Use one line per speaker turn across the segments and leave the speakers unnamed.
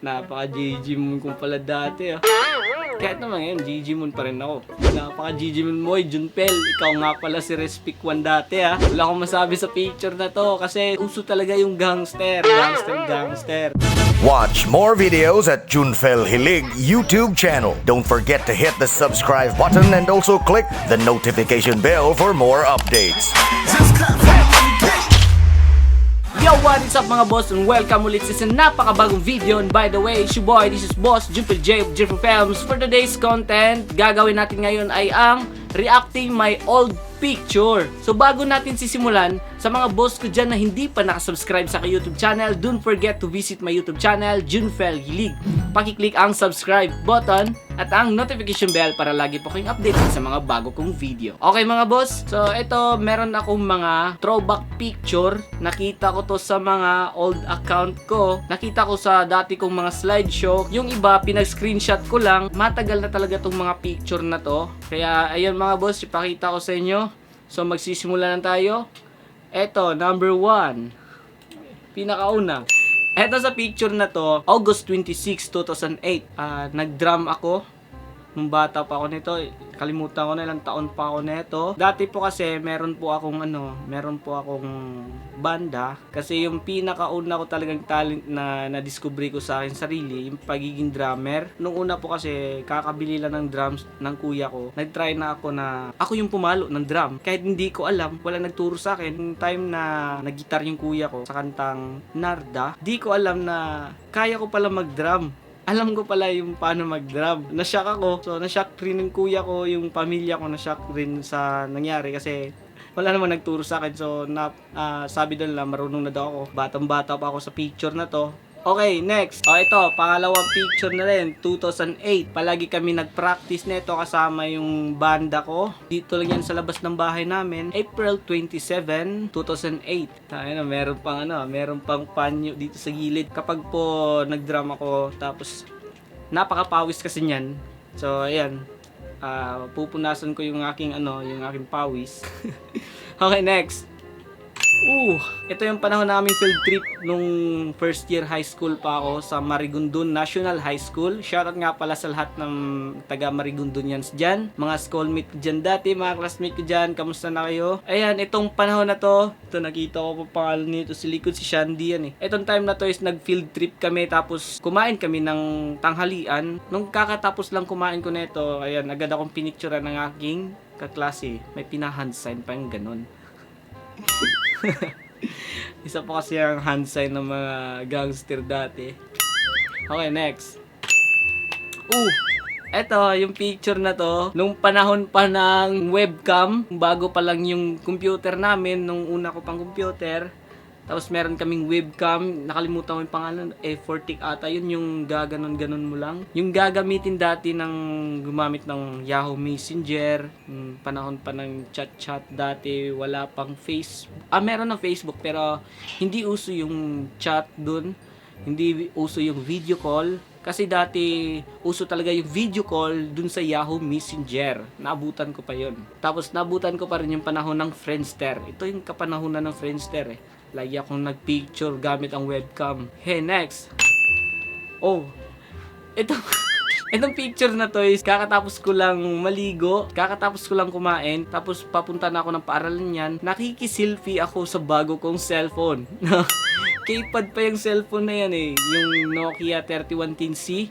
Napaka-GG Moon kong pala dati ah. Kahit naman ngayon, GG Moon pa rin ako. Napaka-GG Moon mo, Junpel. Ikaw nga pala si Respic 1 dati ah. Wala akong masabi sa picture na to kasi uso talaga yung gangster. Gangster.
Watch more videos at Junfel Hilig YouTube channel. Don't forget to hit the subscribe button and also click the notification bell for more updates.
Yo, what is up mga boss, and welcome ulit sa napakabagong video. And by the way, it's your boy, this is Boss Junpel J of Jeffrey Films. For today's content, gagawin natin ngayon ay ang reacting my old picture. So bago natin sisimulan, sa mga boss ko dyan na hindi pa nakasubscribe sa YouTube channel, don't forget to visit my YouTube channel, Junfel Hilig. Pakiclick ang subscribe button at ang notification bell para lagi po kayong updated sa mga bago kong video. Okay mga boss, so ito meron akong mga throwback picture. Nakita ko to sa mga old account ko. Nakita ko sa dati kong mga slideshow. Yung iba, pinag-screenshot ko lang. Matagal na talaga tong mga picture na to. Kaya ayun mga boss, ipakita ko sa inyo. So magsisimula na tayo. Eto, number 1. Pinakauna. Eto sa picture na to, August 26, 2008. Nag-drum ako. Nung bata pa ako nito, kalimutan ko na ilang taon pa ako nito. Dati po kasi meron po akong banda kasi yung pinakauna ko talagang talent na na-discover ko sa akin sarili, yung pagiging drummer. Nung una po kasi kakabili lang ng drums ng kuya ko. Nag-try na ako yung pumalo ng drum. Kahit hindi ko alam, wala nagturo sa akin. Yung time na nag-gitar yung kuya ko sa kantang Narda, di ko alam na kaya ko pala mag-drum. Alam ko pala yung paano mag-drum. Na-shock ako. So, na-shock rin yung kuya ko, yung pamilya ko, na-shock rin sa nangyari kasi wala namang nagturo sa akin. So, sabi doon lang, marunong na daw ako. Batang-bata pa ako sa picture na to. Okay, next. Ito, pangalawang picture na rin, 2008. Palagi kami nag-practice nito kasama yung banda ko. Dito lang yan sa labas ng bahay namin. April 27, 2008. Tayo na, meron pang panyo dito sa gilid. Kapag po nag-drum ako, tapos napakapawis kasi niyan. So, ayan. Pupunasan ko yung aking pawis. Okay, next. Ito yung panahon namin field trip nung first year high school pa ako sa Marigondon National High School. Shoutout nga pala sa lahat ng taga Marigondonians dyan. Mga schoolmate ko dyan dati, mga classmate ko dyan. Kamusta na kayo? Ayan, itong panahon na to. Ito, nakita ko pa pangalan nito. Si likod si Shandy yan eh. Itong time na to is nag-field trip kami. Tapos kumain kami ng tanghalian. Nung kakatapos lang kumain ko nito, ayan, agad akong pinicturean ng aking kaklase. May pinahan sign pa yung ganun. Isa po kasi ang hand sign ng mga gangster dati. Okay, next. Eto, yung picture na to, nung panahon pa ng webcam, bago pa lang yung computer namin, nung una ko pang computer. Tapos meron kaming webcam, nakalimutan ko yung pangalan, Fortic ata, yun yung gaganon-ganon mo lang. Yung gagamitin dati ng gumamit ng Yahoo Messenger, panahon pa ng chat-chat dati, wala pang Facebook. Meron ng Facebook pero hindi uso yung chat dun, hindi uso yung video call. Kasi dati, uso talaga yung video call dun sa Yahoo Messenger. Naabutan ko pa yun. Tapos naabutan ko pa rin yung panahon ng Friendster. Ito yung kapanahonan ng Friendster eh. Lagi akong nagpicture gamit ang webcam. Hey, next. Itong picture na to is kakatapos ko lang maligo, kakatapos ko lang kumain, tapos papunta na ako ng paaralan niyan. Nakikiselfie ako sa bago kong cellphone. Keypad pa yung cellphone na yan eh. Yung Nokia 3110C.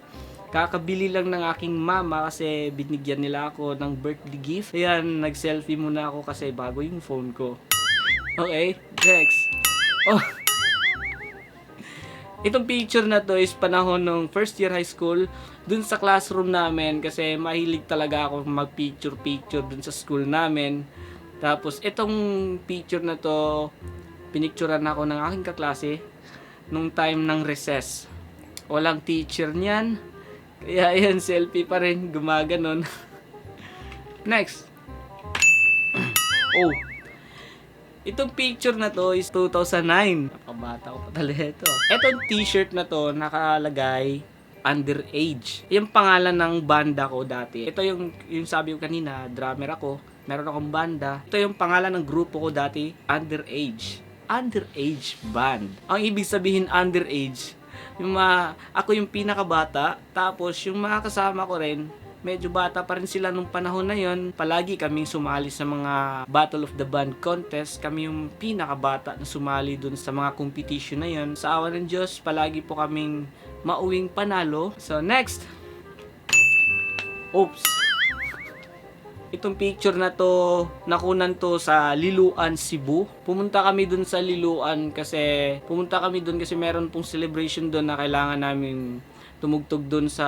Kakabili lang ng aking mama kasi binigyan nila ako ng birthday gift. Ayan, nag-selfie muna ako kasi bago yung phone ko. Okay, next. Itong picture na to is panahon ng first year high school dun sa classroom namin kasi mahilig talaga ako mag-picture dun sa school namin. Tapos itong picture na to, pinicturean ako ng aking kaklase nung time ng recess. Walang teacher niyan. Kaya ayan, selfie pa rin, gumaganon. Next. Itong picture na to is 2009. Napakabata ko pa talaga ito. Itong t-shirt na to nakalagay underage. Yung pangalan ng banda ko dati. Ito yung sabi ko kanina, drummer ako. Meron akong banda. Ito yung pangalan ng grupo ko dati, underage. Underage band. Ang ibig sabihin underage, Ako yung pinakabata, tapos yung mga kasama ko rin, medyo bata pa rin sila nung panahon na yon. Palagi kaming sumali sa mga Battle of the Band contest. Kami yung pinakabata na sumali dun sa mga competition na yon. Sa awa ng Diyos, palagi po kaming mauwing panalo. So next, oops, itong picture na to, nakunan to sa Liloan, Cebu. Pumunta kami dun sa Liloan kasi meron pong celebration dun na kailangan namin tumugtog dun sa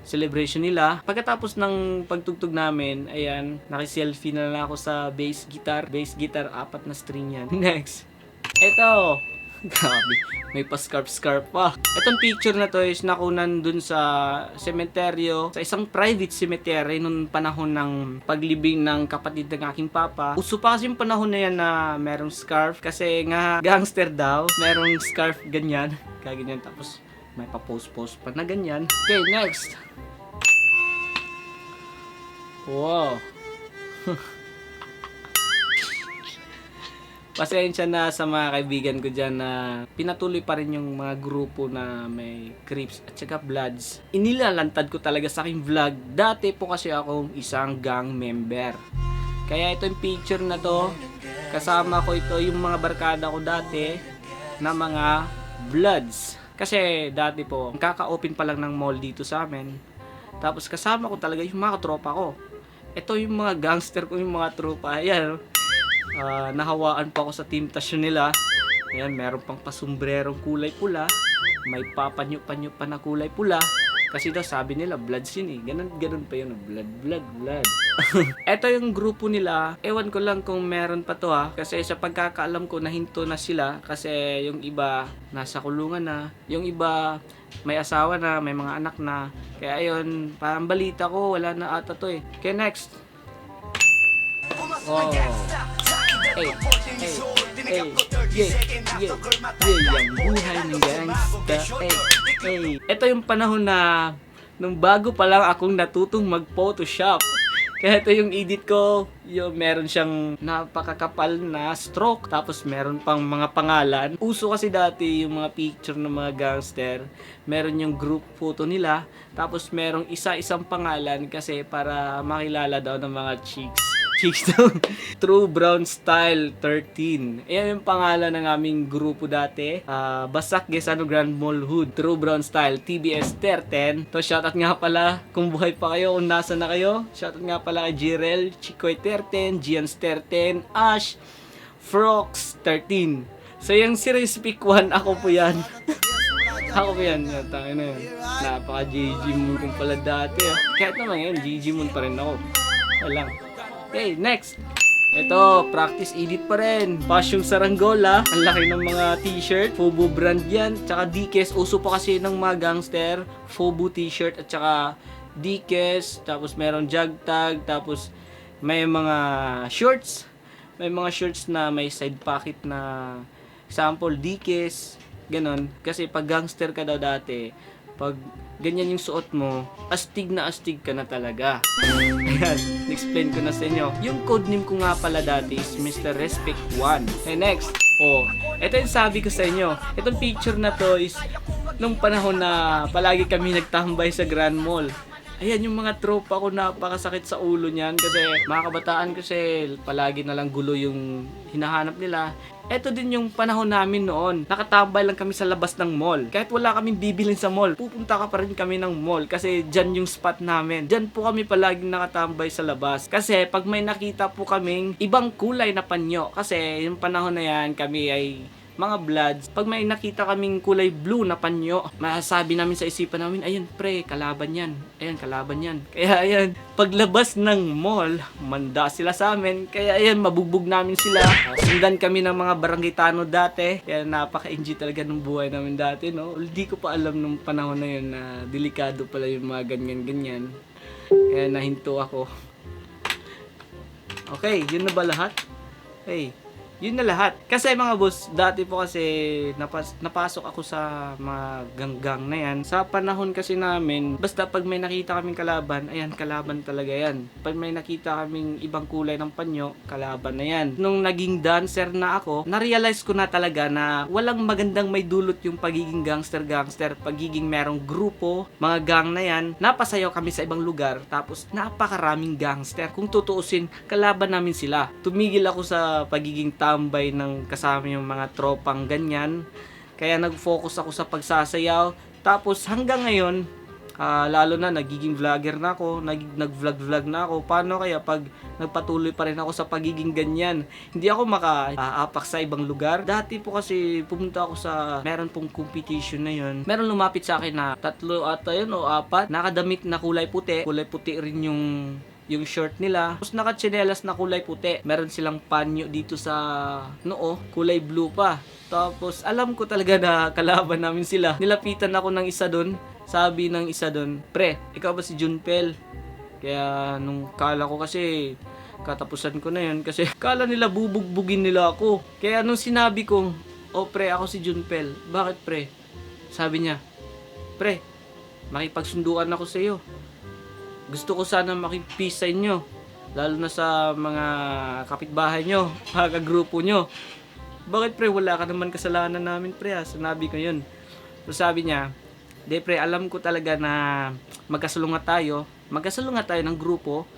celebration nila. Pagkatapos ng pagtugtog namin, ayan, naki-selfie na lang ako sa bass guitar. Bass guitar, 4 na string yan. Next. Ito. Grabe, may pa-scarf pa. Itong picture na to is nakunan dun sa sementeryo, sa isang private cemetery nung panahon ng paglibing ng kapatid ng aking papa. Uso pa kasi yung panahon na yan na merong scarf kasi nga gangster daw, merong scarf ganyan, kaganyan, tapos may pa-post-post pa na ganyan. Okay, next. Wow. Pasensya na sa mga kaibigan ko dyan na pinatuloy pa rin yung mga grupo na may Crips at saka Bloods. Inilalantad ko talaga sa aking vlog. Dati po kasi akong isang gang member. Kaya ito yung picture na to. Kasama ko ito yung mga barkada ko dati na mga Bloods. Kasi dati po, kaka-open pa lang ng mall dito sa amin. Tapos kasama ko talaga yung mga tropa ko. Ito yung mga gangster ko, yung mga tropa. Ayan, nahawaan pa ako sa team tasyon nila. Ayan, meron pang pasombrerong kulay pula. May papanyo-panyo pa na kulay pula. Kasi daw sabi nila, Bloods yun eh. Ganun pa yun. Blood. Ito yung grupo nila. Ewan ko lang kung meron pa to ha. Kasi sa pagkakaalam ko, nahinto na sila. Kasi yung iba, nasa kulungan na. Yung iba, may asawa na, may mga anak na. Kaya ayun, parang balita ko, wala na ata to eh. Okay, next. Oh. Yung buhay ng gangsta. Ito yung panahon na nung bago pa lang akong natutong mag-Photoshop. Kaya ito yung edit ko, yung meron siyang napakakapal na stroke, tapos meron pang mga pangalan. Uso kasi dati yung mga picture ng mga gangster, meron yung group photo nila, tapos merong isa-isang pangalan kasi para makilala daw ng mga chicks daw. True Brown Style 13. Ayan yung pangalan ng aming grupo dati. Basak Gesano Grand Mall Hood. True Brown Style TBS 13. To shoutout nga pala kung buhay pa kayo, kung nasa na kayo. Shoutout nga pala kay Jirel, Chikoy 13, Gian's 13, Ash, Frox 13. So yung Series Pick 1, ako po yan. Ako po yan. Tangin na yun. Napaka-GG moon kong pala dati. Kahit naman ngayon, GG moon pa rin ako. Walang. Okay, next. Ito, practice edit pa rin. Pasyong Saranggola. Ang laki ng mga t-shirt. Fobo brand yan. Tsaka Dikes. Uso pa kasi ng mga gangster. Fobo t-shirt at tsaka Dikes. Tapos meron jug tag. Tapos may mga shorts. May mga shorts na may side pocket na sample Dikes. Ganon. Kasi pag gangster ka daw dati, pag ganyan yung suot mo, astig ka na talaga. Ayan, explain ko na sa inyo. Yung codename ko nga pala dati is Mr. Respect 1. Okay, next. Ito yung sabi ko sa inyo. Itong picture na to is nung panahon na palagi kami nagtambay sa Grand Mall. Ayan, yung mga tropa ko, napakasakit sa ulo niyan kasi mga kabataan kasi palagi na lang gulo yung hinahanap nila. Ito din yung panahon namin noon. Nakatambay lang kami sa labas ng mall. Kahit wala kaming bibilin sa mall, pupunta ka pa rin kami ng mall kasi dyan yung spot namin. Dyan po kami palaging nakatambay sa labas. Kasi pag may nakita po kaming ibang kulay na panyo, kasi yung panahon na yan kami ay mga Bloods, pag may nakita kaming kulay blue na panyo, masasabi namin sa isipan namin, ayun pre, kalaban yan. Ayan, kalaban yan. Kaya ayan, paglabas ng mall, manda sila sa amin. Kaya ayan, mabugbog namin sila. Sundan kami ng mga barangay dati. Kaya napaka-enjoy talaga ng buhay namin dati, no? Hindi ko pa alam nung panahon na yun na delikado pala yung mga ganyan-ganyan. Kaya nahinto ako. Okay, yun na ba lahat? Hey, Yun na lahat. Kasi mga boss, dati po kasi napasok ako sa mga ganggang na yan. Sa panahon kasi namin, basta pag may nakita kaming kalaban, ayan, kalaban talaga yan. Pag may nakita kaming ibang kulay ng panyo, kalaban na yan. Nung naging dancer na ako, na-realize ko na talaga na walang magandang may dulot yung pagiging gangster, pagiging merong grupo, mga gang na yan. Napasayaw kami sa ibang lugar, tapos napakaraming gangster. Kung tutuusin, kalaban namin sila. Tumigil ako sa pagiging tambay ng kasama yung mga tropang ganyan. Kaya nag-focus ako sa pagsasayaw. Tapos hanggang ngayon, lalo na nagiging vlogger na ako, nag-vlog na ako. Paano kaya pag nagpatuloy pa rin ako sa pagiging ganyan? Hindi ako makaapak sa ibang lugar. Dati po kasi pumunta ako sa meron pong competition na yun. Meron lumapit sa akin na 3 ata yun o 4, nakadamit na kulay puti. Kulay puti rin yung short nila. Tapos naka-tsinelas na kulay puti. Meron silang panyo dito sa noo, kulay blue pa. Tapos alam ko talaga na kalaban namin sila. Nilapitan ako ng isa doon. Sabi ng isa doon, "Pre, ikaw ba si Junpel?" Kaya nung kala ko kasi katapusan ko na yun kasi kala nila bubugbugin nila ako. Kaya nung sinabi ko, "Oh pre, ako si Junpel." "Bakit pre?" Sabi niya, "Pre, makipagsunduan ako sa iyo. Gusto ko sana makipis sa inyo, lalo na sa mga kapitbahay nyo, mga kagrupo nyo." "Bakit pre, wala ka naman kasalanan namin pre ha." Sinabi ko yun. So sabi niya, "De pre, alam ko talaga na magkasalungat tayo ng grupo.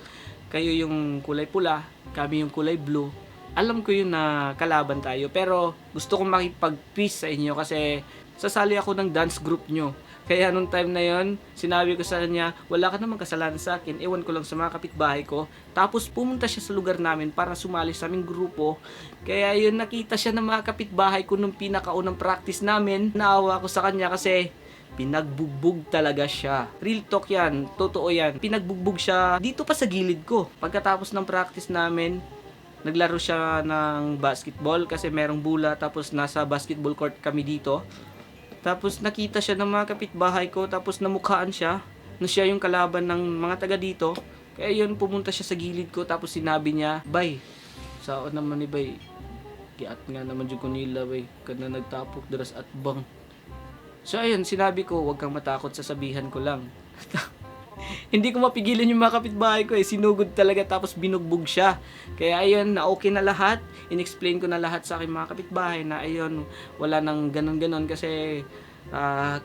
Kayo yung kulay pula, kami yung kulay blue. Alam ko yun na kalaban tayo, pero gusto kong makipag-peace sa inyo kasi sasali ako ng dance group nyo." Kaya nung time na yon, sinabi ko sa kanya, wala ka namang kasalanan sa akin, ewan ko lang sa mga kapitbahay ko. Tapos pumunta siya sa lugar namin para sumali sa aming grupo. Kaya yun, nakita siya ng mga kapitbahay ko nung pinakaunang practice namin. Naawa ko sa kanya kasi pinagbugbog talaga siya. Real talk yan, totoo yan. Pinagbugbog siya dito pa sa gilid ko. Pagkatapos ng practice namin, naglaro siya ng basketball kasi merong bula, tapos nasa basketball court kami dito. Tapos nakita siya ng mga kapitbahay ko, tapos namukhaan siya na siya yung kalaban ng mga taga dito. Kaya yun, pumunta siya sa gilid ko, tapos sinabi niya, "Bay, saon naman ni Bay, giat nga naman yung kunila bay, kada nagtapok daras at bang." So ayun, sinabi ko, "Huwag kang matakot, sasabihan ko lang." Hindi ko mapigilan yung mga kapitbahay ko sinugod talaga, tapos binugbog siya. Kaya ayun, na okay na lahat. In-explain ko na lahat sa aking mga kapitbahay na ayun, wala nang ganon-ganon kasi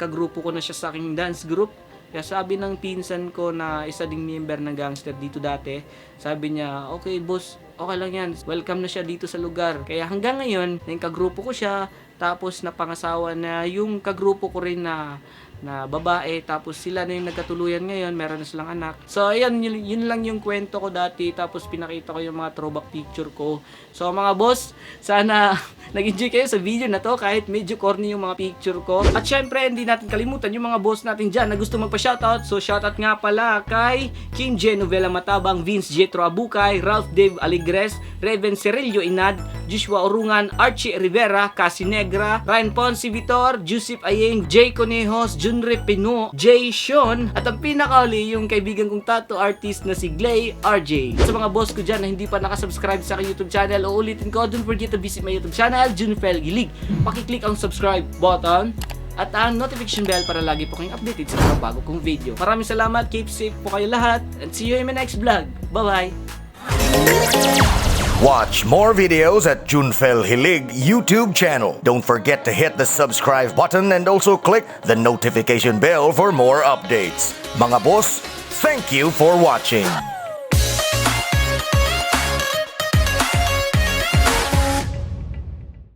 kagrupo ko na siya sa aking dance group. Kaya sabi ng pinsan ko na isa ding member ng gangster dito dati, sabi niya, "Okay boss, okay lang yan. Welcome na siya dito sa lugar." Kaya hanggang ngayon, yung kagrupo ko siya, tapos napangasawa na yung kagrupo ko rin na babae, tapos sila na yung nagkatuluyan ngayon, meron na silang anak. So ayan, yun lang yung kwento ko dati, tapos pinakita ko yung mga throwback picture ko. So mga boss, sana nag-enjoy kayo sa video na to kahit medyo corny yung mga picture ko. At syempre, hindi natin kalimutan yung mga boss natin dyan na gusto magpa-shoutout. So shoutout nga pala kay King J. Novela Matabang, Vince Jetro Abukay, Ralph Dave Aligres, Reven Cerillo Inad, Joshua Orungan, Archie Rivera, Cassie Negra, Ryan Ponce Vitor, Joseph Ayeng, Jay Conejos, Junre Pino, Jay Sean, at ang pinakauli yung kaibigan kong tattoo artist na si Glay RJ. Sa mga boss ko dyan na hindi pa nakasubscribe sa aking YouTube channel, uulitin ko, don't forget to visit my YouTube channel, Junfel Hilig. Pakiclick ang subscribe button at ang notification bell para lagi po kayong updated sa mga bago kong video. Maraming salamat, keep safe po kayo lahat, and see you in my next vlog. Bye-bye!
Watch more videos at Junfel Hilig YouTube channel. Don't forget to hit the subscribe button and also click the notification bell for more updates. Mga boss, thank you for watching.